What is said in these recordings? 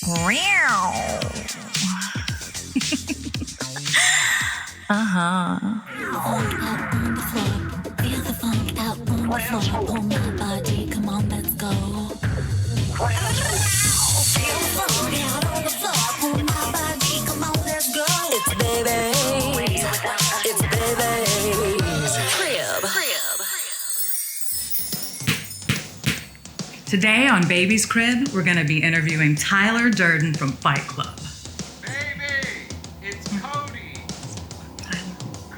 Feel the funk out on the floor. Pull my body, come on, let's go. Feel the funk out on the floor. Pull my body, come on, let's go. It's BaBy's. It's BaBy's. CriB. Today on Baby's Crib, we're going to be interviewing Tyler Durden from Fight Club. Baby, it's Cody.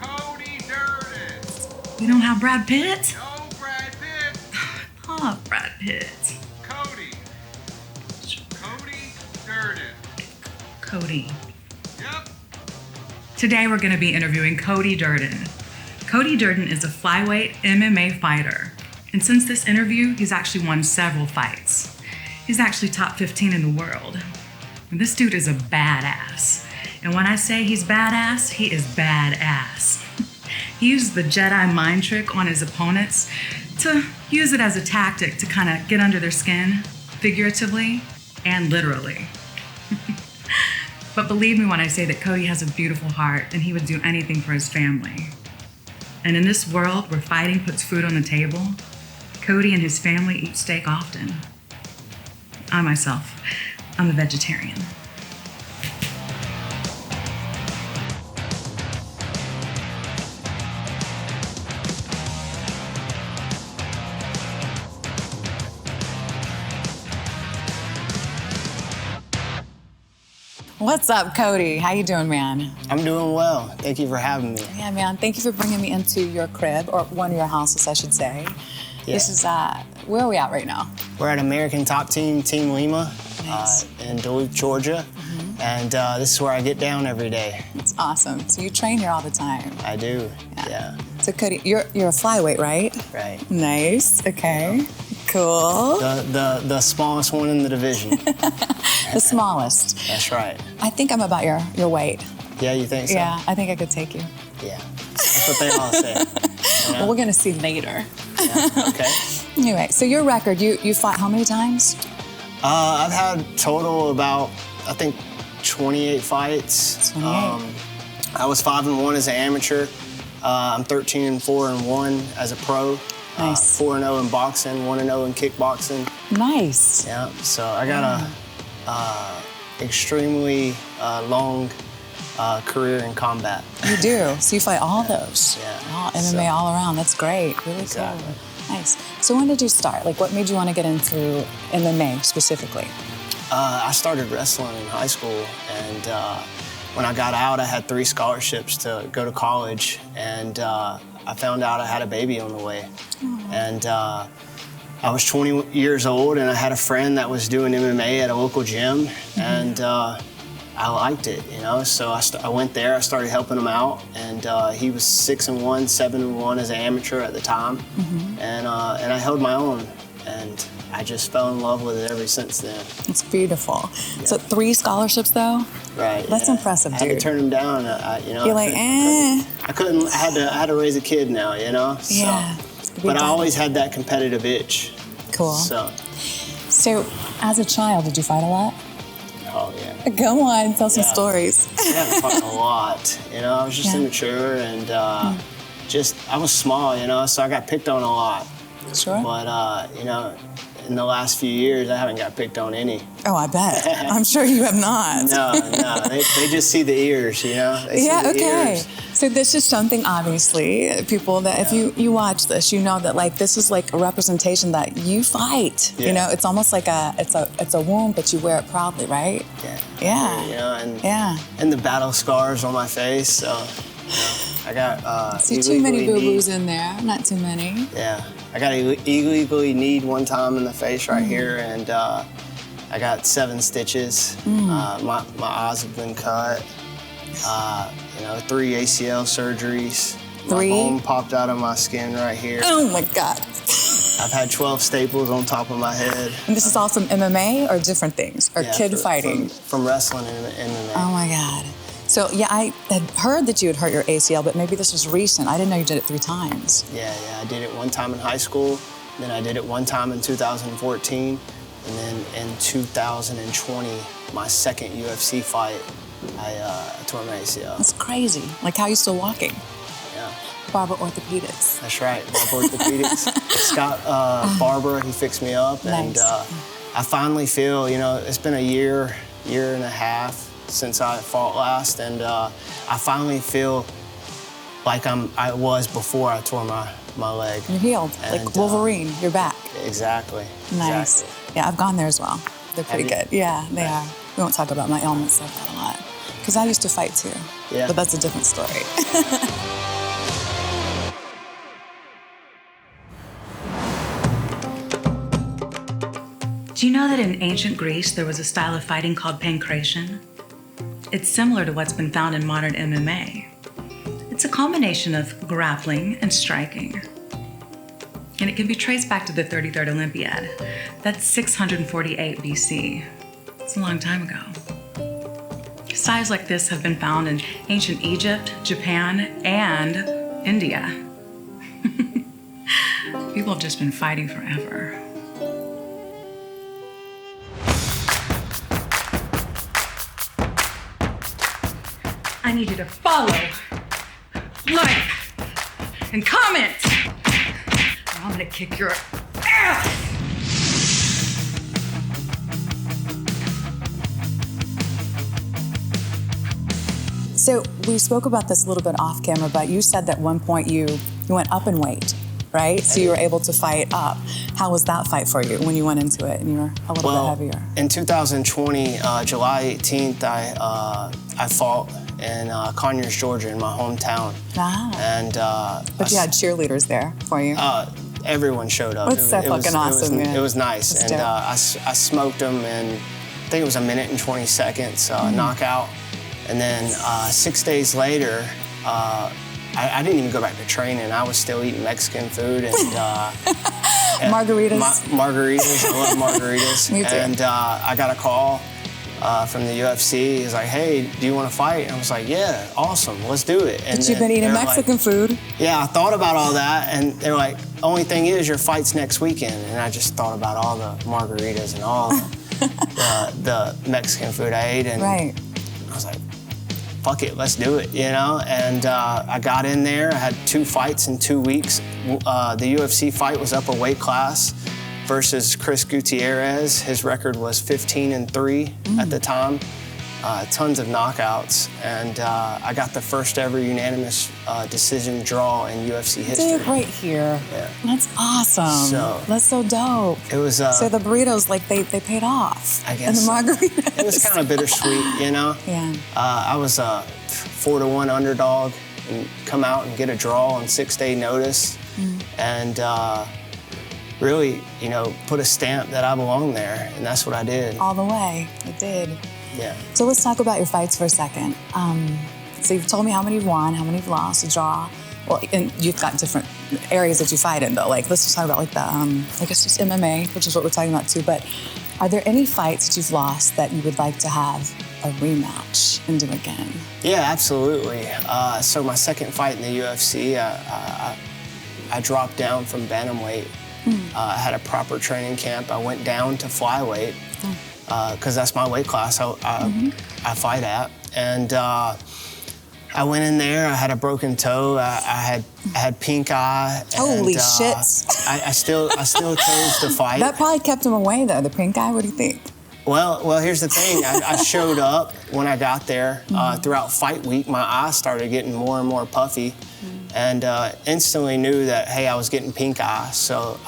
Cody Durden. We don't have Brad Pitt? No, Brad Pitt. Oh, Brad Pitt. Cody. Cody Durden. Cody. Yep. Today we're going to be interviewing Cody Durden. Cody Durden is a flyweight MMA fighter. And since this interview, he's actually won several fights. He's actually top 15 in the world. And this dude is a badass. And when I say he's badass, he is badass. He used the Jedi mind trick on his opponents to use it as a tactic to kind of get under their skin, figuratively and literally. But believe me when I say that Cody has a beautiful heart and he would do anything for his family. And in this world where fighting puts food on the table, Cody and his family eat steak often. I myself, I'm a vegetarian. What's up, Cody? How you doing, man? I'm doing well. Thank you for having me. Yeah, man. Thank you for bringing me into your crib, or one of your houses, I should say. Yeah. This is, where are we at right now? We're at American Top Team, Team Lima, Nice. in Duluth, Georgia. And this is where I get down every day. It's awesome. So you train here all the time. I do, yeah. So Cody, you're a flyweight, right? Right. Nice. Okay. Cool. The smallest one in the division. The smallest. That's right. I think I'm about your weight. Yeah, you think so? Yeah, I think I could take you. Yeah. That's what they all say. You know? Well, we're gonna see later. Yeah. Okay. Anyway, so your record, you fought how many times? I've had total about, I think, 28 fights. 28. I was 5-1 as an amateur. I'm 13-4-1 as a pro. Nice. 4-0 in boxing, 1-0 in kickboxing. Nice. Yeah, so I got a extremely long career in combat. You do. So you fight all those. Yeah. All MMA all around. That's great. Really Exactly. cool. Nice. So when did you start? Like, what made you want to get into MMA specifically? I started wrestling in high school, and when I got out, I had 3 scholarships to go to college, and I found out I had a baby on the way. And I was 20 years old, and I had a friend that was doing MMA at a local gym, and I liked it, you know. So I went there, I started helping him out, and he was 6-1, 7-1 as an amateur at the time, and I held my own, and I just fell in love with it ever since then. It's beautiful. So 3 scholarships, though? Right. That's impressive, I had dude. to turn them down. You know, You're like, I couldn't. I had to raise a kid now, you know. So. Yeah. But I always had that competitive itch. Cool. So, as a child, did you fight a lot? Oh yeah. Come on, tell some Yeah. stories. I haven't fought a lot. You know, I was just immature and I was small, you know, so I got picked on a lot. Sure. But you know, in the last few years, I haven't got picked on any. Oh, I bet. I'm sure you have not. No, they just see the ears, you know. They see the ears. So this is something, obviously, people that if you watch this, you know that like this is like a representation that you fight. Yeah. You know, it's almost like it's a wound, but you wear it proudly, right? Yeah. Yeah. You know, and the battle scars on my face. So you know, I got. See too many boo-boos in there. Not too many. Yeah, I got illegally kneed one time in the face right here, and I got 7 stitches. My eyes have been cut. You know, 3 ACL surgeries. 3? My bone popped out of my skin right here. Oh my God. I've had 12 staples on top of my head. And this is all from MMA or different things? Or kid fighting? From wrestling and MMA. Oh my God. So yeah, I had heard that you had hurt your ACL, but maybe this was recent. I didn't know you did it 3 times. Yeah, I did it one time in high school, then I did it one time in 2014, and then in 2020, my second UFC fight, I tore my ACL. That's crazy. Like, how are you still walking? Yeah. Barber Orthopedics. That's right, Barber Orthopedics. Scott Barber, he fixed me up, and Nice. I finally feel, it's been a year and a half since I fought last, and I finally feel like I was before I tore my leg. You're healed. And, Like Wolverine, you're back. Exactly. Nice. Exactly. Yeah, I've gone there as well. They're pretty Have good. Yeah, they are. We won't talk about my ailments like that a lot. Because I used to fight too. Yeah. But that's a different story. Do you know that in ancient Greece there was a style of fighting called pancration? It's similar to what's been found in modern MMA. It's a combination of grappling and striking. And it can be traced back to the 33rd Olympiad. That's 648 BC. It's a long time ago. Styles like this have been found in ancient Egypt, Japan, and India. People have just been fighting forever. I need you to follow, like, and comment. Or I'm gonna kick your ass. So we spoke about this a little bit off camera, but you said that at one point you went up in weight, right? So you were able to fight up. How was that fight for you when you went into it and you were a little bit heavier? In 2020, July 18th, I fought in Conyers, Georgia, in my hometown. Ah. And But you had cheerleaders there for you. everyone showed up. That's so fucking awesome, man. It was nice, That's and dope. I smoked them in, I think it was a minute and 20 seconds knockout, and then 6 days later, I didn't even go back to training. I was still eating Mexican food and Margaritas. Margaritas. I love margaritas. Me too. And I got a call from the UFC. He's like, "Hey, do you want to fight?" And I was like, "Yeah, awesome, let's do it." And But you've been then eating they're Mexican like, food. Yeah, I thought about all that, and they're like, "Only thing is, your fight's next weekend." And I just thought about all the margaritas and all the Mexican food I ate, and Right. I was like, fuck it, let's do it, And I got in there. I had 2 fights in 2 weeks. The UFC fight was upper weight class versus Chris Gutierrez. His record was 15-3 at the time. Tons of knockouts, and I got the first ever unanimous decision draw in UFC history. Dude, right here. Yeah. That's awesome. So- That's so dope. It was. So the burritos, like they paid off. I guess And the so. margaritas. It was kind of bittersweet, Yeah. I was a 4-1 underdog and come out and get a draw on 6-day notice, and really, put a stamp that I belong there, and that's what I did. All the way. It did. Yeah. So let's talk about your fights for a second. So you've told me how many you've won, how many you've lost, a draw. Well, and you've got different areas that you fight in, though. Like, let's just talk about like the, I guess just MMA, which is what we're talking about too. But are there any fights that you've lost that you would like to have a rematch and do again? Yeah, absolutely. So my second fight in the UFC, I dropped down from bantamweight. I had a proper training camp. I went down to flyweight because that's my weight class I fight at. And I went in there. I had a broken toe. I had pink eye. And, Holy shits. I still chose to fight. That probably kept him away, though. The pink eye. What do you think? Well, here's the thing. I showed up when I got there. Throughout fight week, my eyes started getting more and more puffy, and instantly knew that, hey, I was getting pink eye. So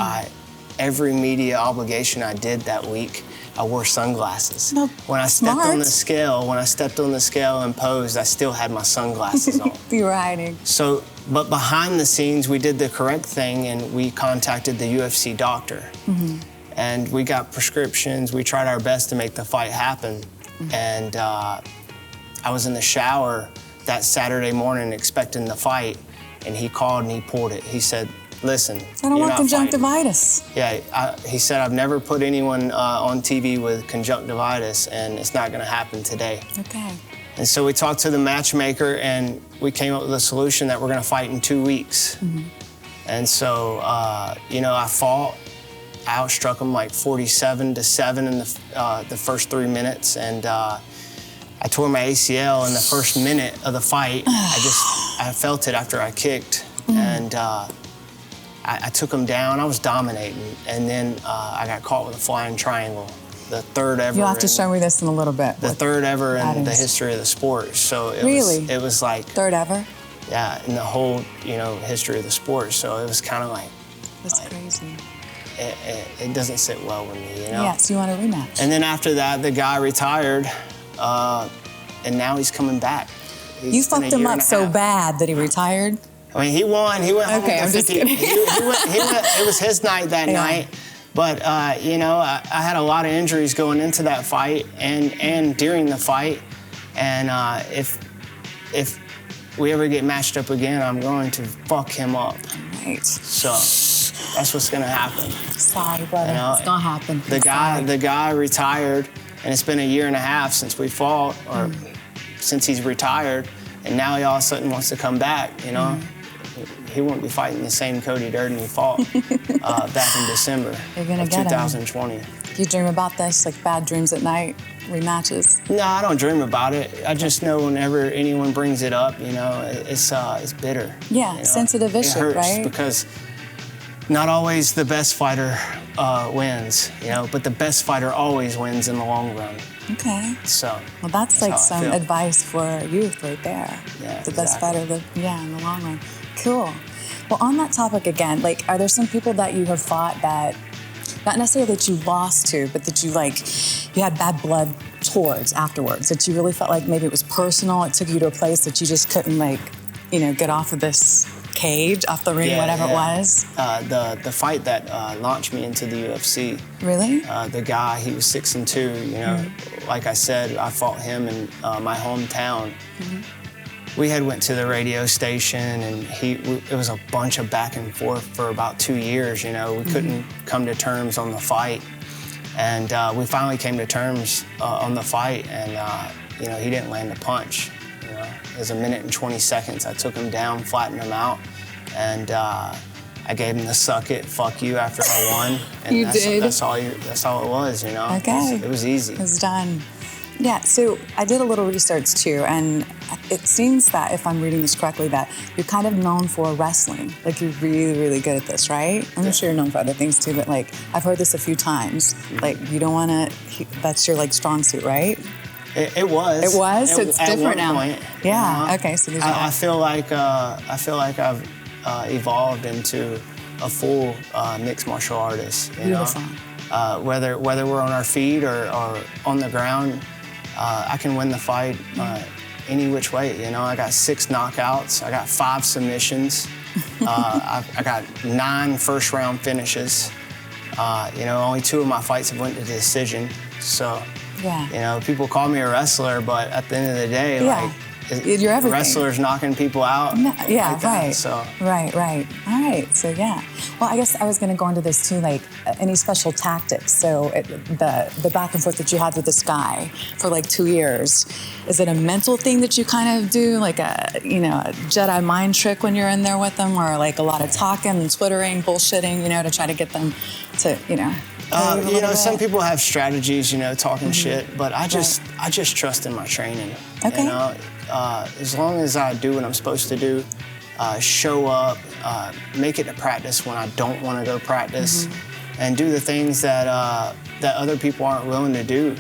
every media obligation I did that week, I wore sunglasses. No, when I stepped smart. on the scale, and posed, I still had my sunglasses on. You were hiding. So, but behind the scenes, we did the correct thing, and we contacted the UFC doctor. And we got prescriptions. We tried our best to make the fight happen. And I was in the shower that Saturday morning expecting the fight, and he called and he pulled it. He said, "Listen, I don't you're want not fighting." conjunctivitis. Yeah, he said, "I've never put anyone on TV with conjunctivitis, and it's not gonna happen today." Okay. And so we talked to the matchmaker, and we came up with a solution that we're gonna fight in 2 weeks. And so, I fought, I outstruck him like 47-7 in the first 3 minutes, and I tore my ACL in the first minute of the fight. I felt it after I kicked, and I took him down. I was dominating, and then I got caught with a flying triangle, the third ever. You'll have to show me this in a little bit. The third ever in the history of the sport. So it was like third ever. Yeah, in the whole history of the sport. So it was kind of like that's crazy. It doesn't sit well with me, Yeah, so you want a rematch. And then after that, the guy retired, and now he's coming back. You fucked him up so bad that he retired? I mean, he won. He went home okay, I'm just kidding. He went, it was his night that night. But, I had a lot of injuries going into that fight and during the fight. And if we ever get matched up again, I'm going to fuck him up. Right. So that's what's going to happen. Sorry, brother. It's going to happen. The guy retired, and it's been a year and a half since we fought, or since he's retired, and now he all of a sudden wants to come back, He won't be fighting the same Cody Durden he fought back in December You're gonna of get 2020. Do you dream about this, like bad dreams at night, rematches? No, I don't dream about it. I just know whenever anyone brings it up, it's bitter. Yeah, sensitive issue, it hurts right? Because not always the best fighter wins, but the best fighter always wins in the long run. Okay. So. Well, that's like some advice for youth right there. Yeah, the best fighter in the long run. Cool. Well, on that topic again, like, are there some people that you have fought that, not necessarily that you lost to, but that you had bad blood towards afterwards, that you really felt like maybe it was personal, it took you to a place that you just couldn't, get off of this cage, off the ring, whatever it was? The fight that launched me into the UFC. Really? The guy, he was 6-2, Like I said, I fought him in my hometown. We had went to the radio station, and it was a bunch of back and forth for about 2 years, We couldn't come to terms on the fight. And we finally came to terms on the fight, and, he didn't land a punch. It was 1 minute and 20 seconds. I took him down, flattened him out, and I gave him the suck it, fuck you after I won. And you did? That's all it was, Okay. It was easy. It was done. Yeah, so I did a little research too, and it seems that, if I'm reading this correctly, that you're kind of known for wrestling. Like, you're really, really good at this, right? I'm sure you're known for other things too, but I've heard this a few times. You don't want to, that's your strong suit, right? It was. It was? So it's different now. Point, yeah, okay, so there's I feel like I've evolved into a full mixed martial artist. Beautiful. Whether we're on our feet or on the ground, I can win the fight any which way. I got 6 knockouts. I got 5 submissions. I got 9 first-round finishes. Only 2 of my fights have went to decision. So, people call me a wrestler, but at the end of the day, you're everything. Wrestlers knocking people out. No, yeah, like right. That, so. Right. All right. So yeah. Well, I guess I was going to go into this too. Any special tactics? So the back and forth that you had with this guy for 2 years, is it a mental thing that you kind of do, a Jedi mind trick when you're in there with them, or a lot of talking and twittering, bullshitting, to try to get them to some people have strategies, talking shit, but I just trust in my training. Okay. As long as I do what I'm supposed to do, show up, make it to practice when I don't want to go practice, and do the things that other people aren't willing to do,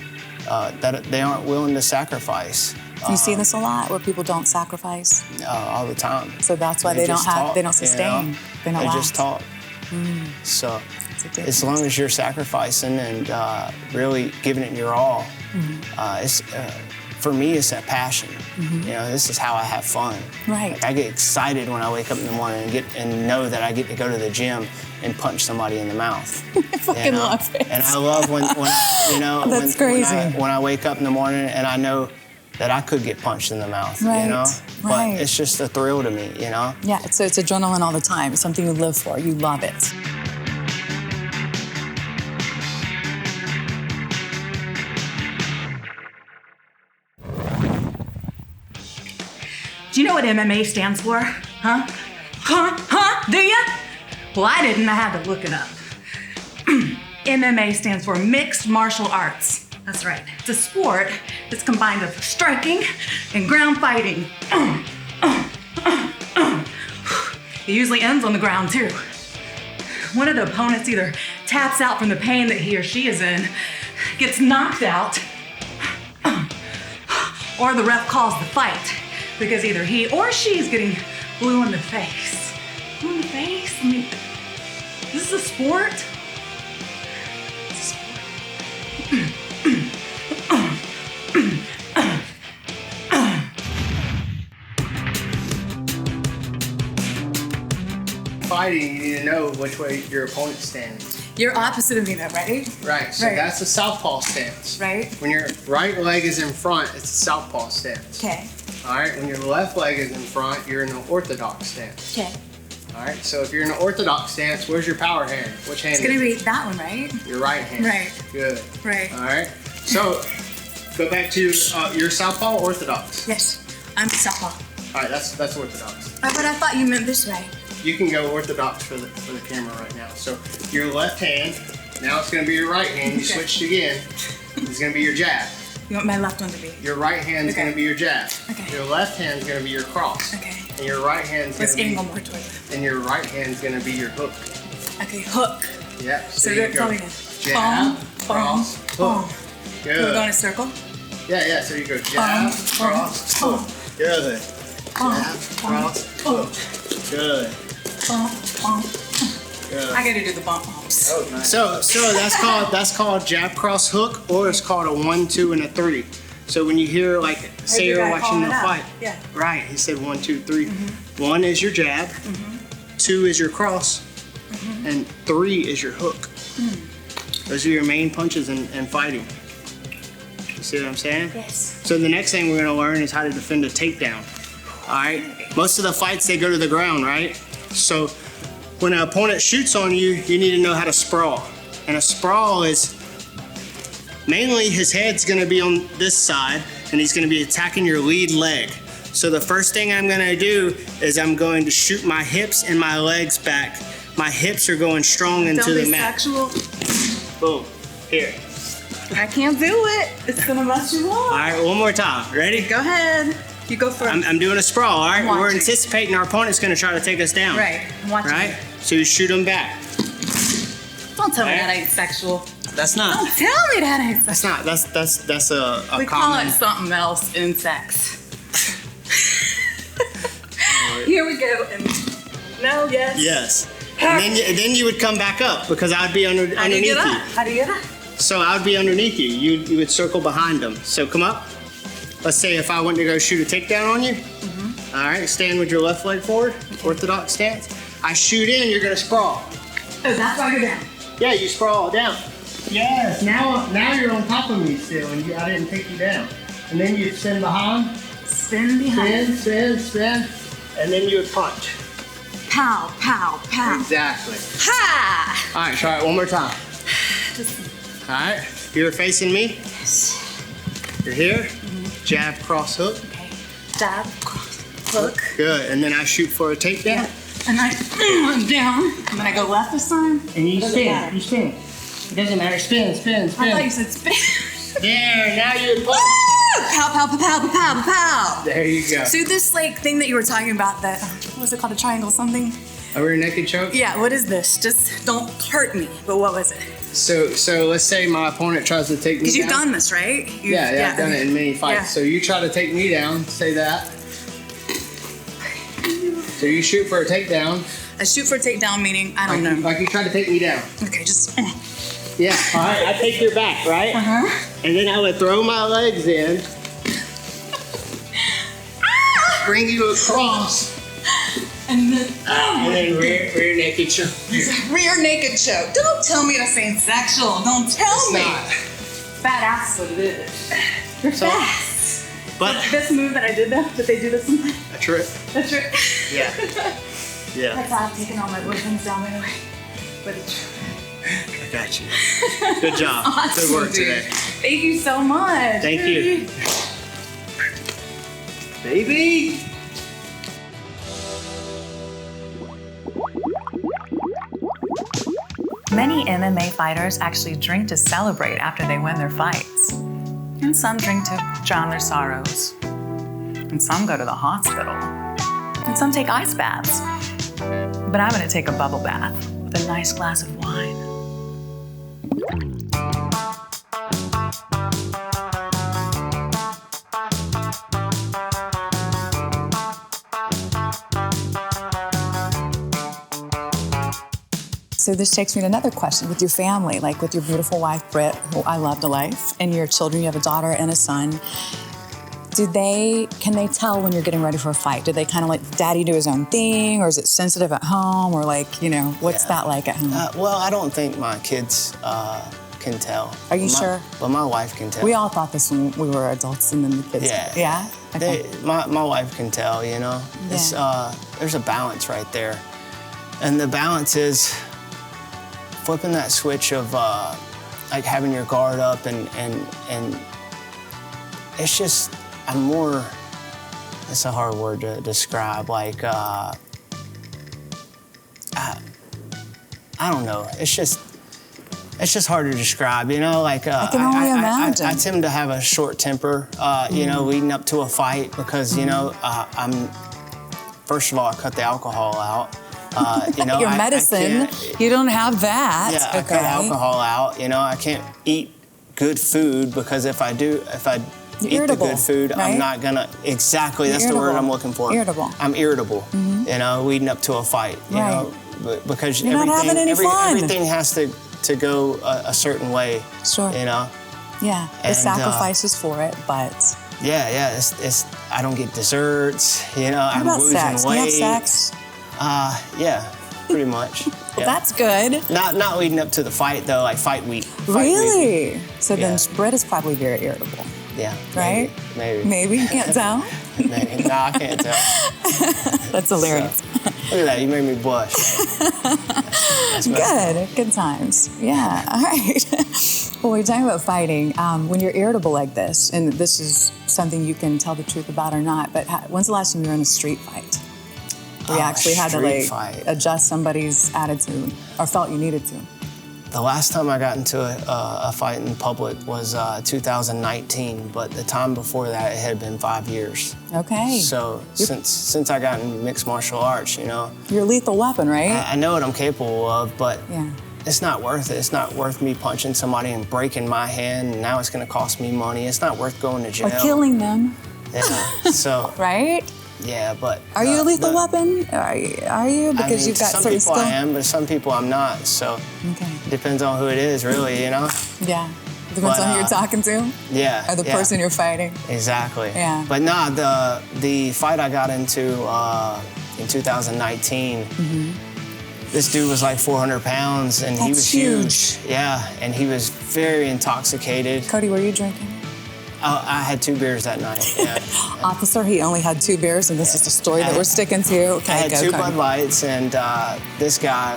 that they aren't willing to sacrifice. You see this a lot, where people don't sacrifice? All the time. So that's why they don't sustain. They don't last. Just talk. So as long as you're sacrificing and really giving it your all, for me, it's a passion. This is how I have fun. Right. I get excited when I wake up in the morning and know that I get to go to the gym and punch somebody in the mouth. I fucking love it. And I love when That's crazy. When I wake up in the morning and I know that I could get punched in the mouth. Right. But it's just a thrill to me. Yeah. So it's adrenaline all the time. It's something you live for. You love it. Do you know what MMA stands for? Huh? Do ya? Well, I didn't. I had to look it up. MMA stands for Mixed Martial Arts. That's right. It's a sport that's combined of striking and ground fighting. It usually ends on the ground too. One of the opponents either taps out from the pain that he or she is in, gets knocked out, or the ref calls the fight because either he or she is getting blue in the face. Blue in the face? I mean, this is a sport? It's a sport. Fighting, you need to know which way your opponent's standing. You're opposite of me though, right? Right, so Right. that's a southpaw stance. Right. When your right leg is in front, it's a southpaw stance. Okay. All right, when your left leg is in front, you're in an orthodox stance. Okay. All right, so if you're in an orthodox stance, where's your power hand? Which hand It's is gonna it? be that one, right? Your right hand. Right. Good. Right. All right, so go back to your southpaw or orthodox. Yes. I'm southpaw. All right, that's orthodox. But I thought you meant this way. You can go orthodox for the camera right now. So your left hand, now it's gonna be your right hand. You Okay. switched again. It's gonna be your jab. You want my left one to be? Your right hand's Okay. gonna be your jab. Okay. Your left hand's gonna be your cross. Okay. And your right hand's Let's gonna angle be more toward it. and your right hand's gonna be your hook. Okay, hook. Yep. So you you're go telling me. jab, cross, hook. We're Good. going in a circle? Yeah. So you go jab, cross, hook. Good. Jab, cross, hook. Good. Good. I gotta do the bump bumps. Oh, nice. So that's called jab, cross, hook, or it's called a 1, 2, and a 3. So when you hear like say you you're gotta watching call the it out. fight, Yeah. right? He said 1, 2, 3. 1 is your jab, 2 is your cross, and 3 is your hook. Those are your main punches in fighting. You see what I'm saying? Yes. So the next thing we're gonna learn is how to defend a takedown. All right. Most of the fights they go to the ground, right? So when an opponent shoots on you, you need to know how to sprawl. And a sprawl is mainly his head's gonna be on this side and he's gonna be attacking your lead leg. So the first thing I'm gonna do is I'm going to shoot my hips and my legs back. My hips are going strong into Don't the be mat. sexual. Boom. Here. I can't do it. It's gonna mess you All up. right, one more time. Ready? Go ahead. You go first. I'm doing a sprawl, all right? watching. We're anticipating our opponent's gonna try to take us down. Right. I'm watching. Right? So you shoot them back. Don't tell me Right. that ain't sexual. That's not. Don't tell me that ain't sexual. That's not. That's a We call common. it something else in sex. Here we go. And no, yes. Yes. And then you would come back up because I'd be How do you underneath get you. up? How do you get up? So I would be underneath you. You would circle behind them. So come up. Let's say if I went to go shoot a takedown on you. All right. Stand with your left leg forward. Orthodox stance. I shoot in. You're gonna sprawl. Oh, that's why I go down. Yeah, you sprawl down. Yes. Now you're on top of me still, and I didn't take you down. And then you spin behind. Spin behind. Spin, and then you would punch. Pow, pow, pow. Exactly. Ha! All right, try it one more time. All right, you're facing me. You're here. Jab, cross, hook. Okay. Jab, cross, hook. Good, and then I shoot for a takedown. And I'm down. And then I go left this time. And you Doesn't matter. You spin. It doesn't matter. Spin. I thought you said spin. There, now you punch. Woo! Pow, pow, pow, pow, pow, pow. There you go. So this like thing that you were talking about, that what was it called, a triangle something? A rear naked choke. Yeah, what is this? Just don't hurt me. But what was it? So let's say my opponent tries to take me Because you've down. done this, right? Yeah, I've done it in many fights. Yeah. So you try to take me down, say that. So you shoot for a takedown. A shoot for a takedown meaning I don't know. Like you try to take me down. Okay, just Yeah. All right, I take your back, right? And then I would throw my legs in, bring you across, and then and then rear naked choke. rear naked choke. Don't tell me this ain't sexual. Don't tell It's me. not. Fat ass what it is. You're So- fast. But This move that I did though, did they do this sometimes? a trip. That's right. Yeah. Yeah. That's how I've taken all my boyfriends down by the way. But it's I got you. Good job. awesome, Good work dude. today. Thank you so much. Thank you. Baby. Many MMA fighters actually drink to celebrate after they win their fights. And some drink to drown their sorrows. And some go to the hospital. And some take ice baths. But I'm gonna take a bubble bath with a nice glass of wine. So this takes me to another question with your family, like with your beautiful wife, Britt, who I love to life, and your children. You have a daughter and a son. Can they tell when you're getting ready for a fight? Do they kind of let daddy do his own thing, or is it sensitive at home, or like, you know, what's that like at home? Well, I don't think my kids can tell. Are you sure? But my wife can tell. We all thought this when we were adults, and then the kids. Yeah. Yeah? Okay. My wife can tell, you know. It's, there's a balance right there. And the balance is flipping that switch of like having your guard up and it's just, I'm more, it's a hard word to describe, like, I don't know, it's just hard to describe, you know, like, I can only imagine. I tend to have a short temper, you know, leading up to a fight because, you know, first of all, I cut the alcohol out. You know, your medicine, you don't have that. Yeah, I cut alcohol out. You know, I can't eat good food because if I eat irritable, the good food, right? I'm not gonna, exactly, that's the word I'm looking for. Irritable. I'm irritable, you know, leading up to a fight, you know, because You're not having any fun. Everything has to go a certain way, sure. you know. Yeah, And, the sacrifices for it, but. Yeah, it's I don't get desserts, you know, How I'm about losing sex? weight. Do you have sex? Yeah, pretty much. Well, that's good. Not leading up to the fight though, like fight week. Really? So Yeah. then Britt is probably very irritable, Yeah. right? Maybe. Maybe, you can't tell? Maybe. No, I can't tell. That's hilarious. So, look at that, you made me blush. That's messed up. Good times. Yeah, all right. Well, we're talking about fighting. When you're irritable like this, and this is something you can tell the truth about or not, but when's the last time you were in a street fight? We actually had to like adjust somebody's attitude or felt you needed to. The last time I got into a fight in public was 2019, but the time before that it had been 5 years. Okay. So since I got in mixed martial arts, you know. You're a lethal weapon, right? I know what I'm capable of, but yeah. It's not worth it. It's not worth me punching somebody and breaking my hand, and now it's gonna cost me money. It's not worth going to jail. Or killing them. Yeah, so. Right? Yeah, but. Are you a lethal weapon? Are you? Because I mean, you've got some certain people skill. I am, but some people I'm not. So Okay. it depends on who it is, really, you know? Yeah. Depends on who you're talking to? Yeah. Or the person you're fighting? Exactly. Yeah. But nah, the fight I got into in 2019, this dude was like 400 pounds and he was huge. Yeah, and he was very intoxicated. Cody, were you drinking? I had 2 beers that night, yeah. Officer, he only had 2 beers, and this is the story that we're sticking to. Okay, I had go, 2 Cody. Bud Lights, and this guy,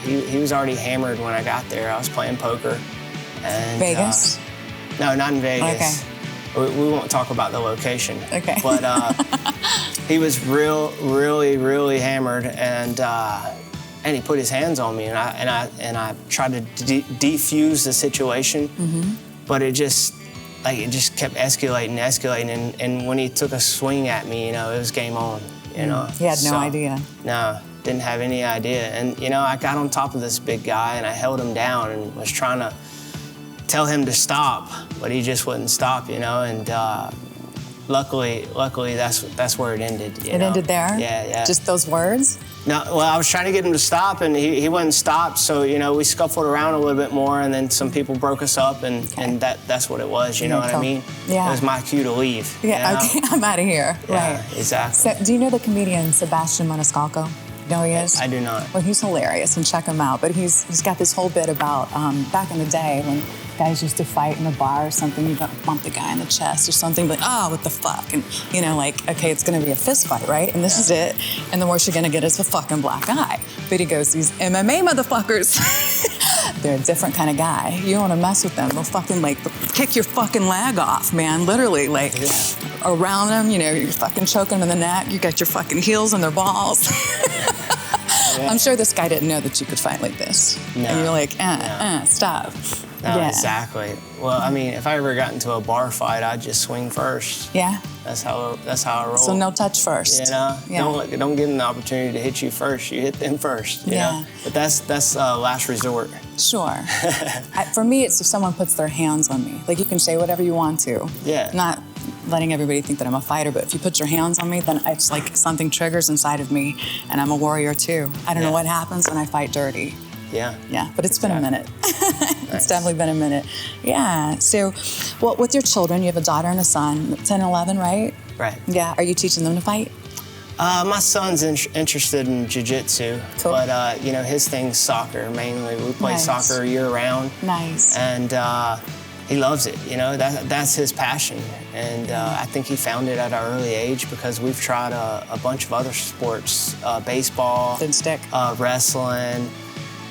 he was already hammered when I got there. I was playing poker. And, Vegas? No, not in Vegas. Okay. We won't talk about the location. Okay. But he was really hammered, and he put his hands on me, and I tried to defuse the situation, but it just kept escalating, and when he took a swing at me, you know, it was game on, you know. He had no idea. No, didn't have any idea. And, you know, I got on top of this big guy, and I held him down and was trying to tell him to stop, but he just wouldn't stop, you know, and luckily that's where it ended. It ended there? Yeah. Just those words? No, well, I was trying to get him to stop, and he wouldn't stop. So, you know, we scuffled around a little bit more, and then some people broke us up, and that's what it was. You know what I mean? Yeah. It was my cue to leave. Yeah. You know? Okay. I'm out of here. Yeah, Right. exactly. So, do you know the comedian Sebastian Maniscalco? You know who he is? I do not. Well, he's hilarious, and check him out. But he's got this whole bit about back in the day when guys used to fight in a bar or something. You bump the guy in the chest or something, like, oh, what the fuck? And, you know, like, okay, it's going to be a fist fight, right? And this is it. And the worst you're going to get is a fucking black eye. But he goes, these MMA motherfuckers, they're a different kind of guy. You don't want to mess with them. They'll fucking, like, kick your fucking leg off, man. Literally, like, around them, you know, you're fucking choking them in the neck. You got your fucking heels in their balls. I'm sure this guy didn't know that you could fight like this. No. And you're like, No. stop. No, Yeah. exactly. Well, I mean, if I ever got into a bar fight, I'd just swing first. Yeah. That's how I roll. So no touch first. You know, Yeah. don't give them the opportunity to hit you first. You hit them first. You Yeah. know? But that's last resort. Sure. For me, it's if someone puts their hands on me. Like, you can say whatever you want to. Yeah. Not letting everybody think that I'm a fighter, but if you put your hands on me, then it's like something triggers inside of me, and I'm a warrior too. I don't know Yeah. what happens when I fight dirty. Yeah. Yeah, but it's been a minute. Nice. It's definitely been a minute. Yeah. So, well, with your children, you have a daughter and a son, 10 and 11, right? Right. Yeah. Are you teaching them to fight? My son's interested in jiu-jitsu, Cool. but you know, his thing's soccer mainly. We play Nice. soccer year round. Nice. And he loves it. You know, that's his passion, and I think he found it at an early age because we've tried a bunch of other sports, baseball, Didn't stick. wrestling,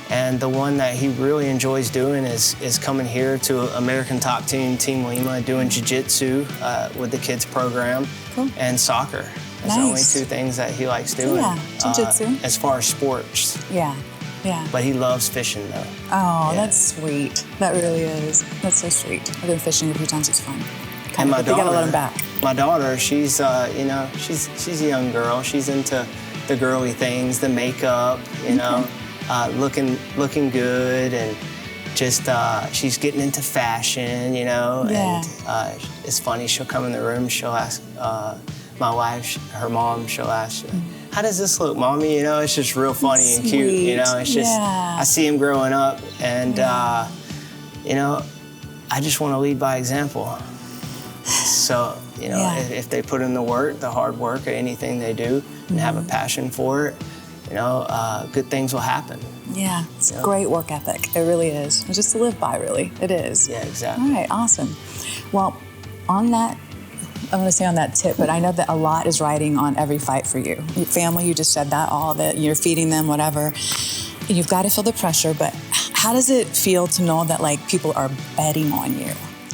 and the one that he really enjoys doing is coming here to American Top Team, Team Lima, doing jiu-jitsu with the kids program, Cool. and soccer. That's the only Nice. two things that he likes doing. Yeah, jiu-jitsu. As far as sports, Yeah. Yeah. but he loves fishing though. Oh, Yeah. that's sweet. That really is. That's so sweet. I've been fishing a few times. It's fun. And my But you gotta let daughter, them back. my daughter, she's you know, she's a young girl. She's into the girly things, the makeup, you know, looking good, and just she's getting into fashion, you know. Yeah. And it's funny. She'll come in the room. She'll ask my wife, her mom. She'll ask, "How does this look, mommy?" You know, it's just real funny and cute. You know, it's just Yeah. I see him growing up, and you know, I just want to lead by example. So, you know, Yeah. if they put in the work, the hard work at anything they do, and have a passion for it, you know, good things will happen. Yeah, it's Yeah. great work ethic. It really is. It's just to live by, really. It is. Yeah, exactly. All right, awesome. Well, on that, I'm going to say on that tip, but I know that a lot is riding on every fight for you. Your family, you just said that, all of it. You're feeding them, whatever. You've got to feel the pressure, but how does it feel to know that, like, people are betting on you?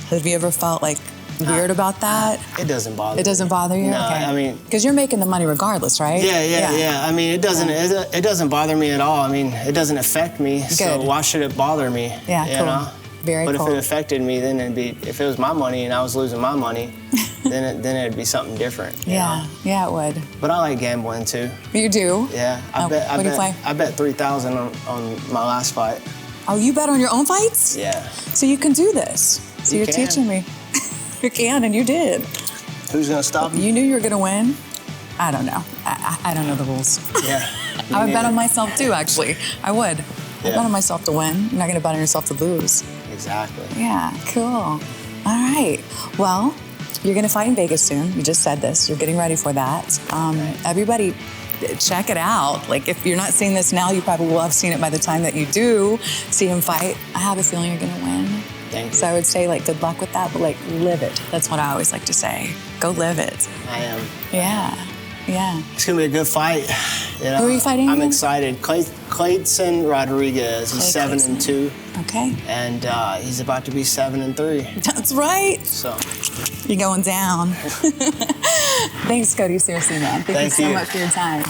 Have you ever felt, like, weird about that? It doesn't bother me. It doesn't bother you? No, Okay. I mean... Because you're making the money regardless, right? Yeah. I mean, it doesn't bother me at all. I mean, it doesn't affect me, so Good. why should it bother me? Yeah, you cool. know? Very but cool. if it affected me, then it'd be, if it was my money and I was losing my money, then it'd be something different. you know? Yeah, it would. But I like gambling too. You do? Yeah, I what do you play? I bet 3,000 on my last fight. Oh, you bet on your own fights? Yeah. So you can do this. So You you're can. teaching me. You can, and you did. Who's gonna stop you? You knew you were going to win? I don't know. I don't know the rules. Yeah. I would bet neither. on myself too, actually. I would. I'd Yeah. bet on myself to win. You're not going to bet on yourself to lose. Exactly. Yeah, cool. All right. Well, you're going to fight in Vegas soon. You just said this. You're getting ready for that. Everybody, check it out. Like, if you're not seeing this now, you probably will have seen it by the time that you do see him fight. I have a feeling you're going to win. Thank you. So I would say, like, good luck with that, but, like, live it. That's what I always like to say. Go live it. I am. Yeah. Yeah. It's gonna be a good fight. You know? Who are you fighting I'm again? excited. Clayton Rodriguez. He's Clay 7-2, Okay. and he's about to be 7-3. That's right. So You're going down. Thanks, Cody. Seriously, man. Thank you Thank so you. much for your time.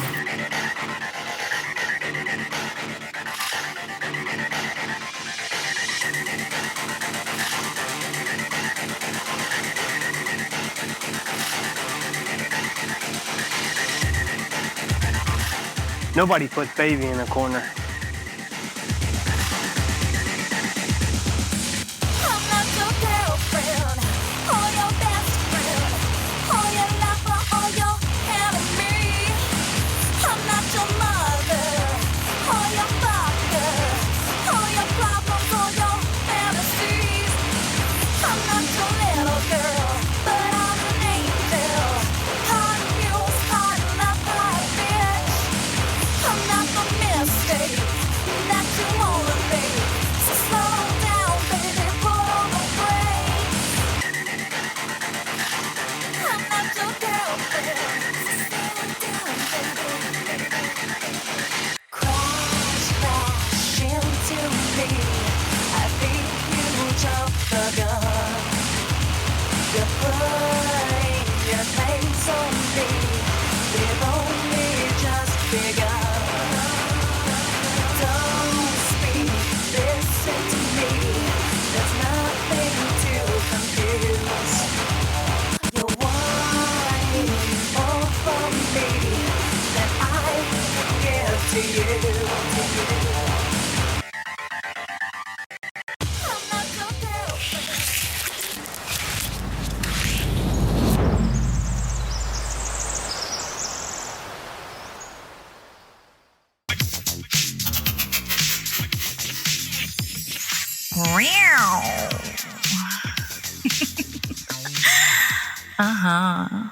nobody puts baby in a corner. I'm not your girlfriend or your best friend or your lover or your enemy. I'm not your mother or your father or your problems or your fantasies. I'm not your little girl, but I'm an angel. Hot news, hot enough, hot bitch. I'm not the mistake that you wanna be. So slow down, baby, put on the brakes. I'm not your girlfriend. So slow down, baby. Crash into me. I think you jumped the gun. You're putting your face on me. We've only just begun. Uh-huh.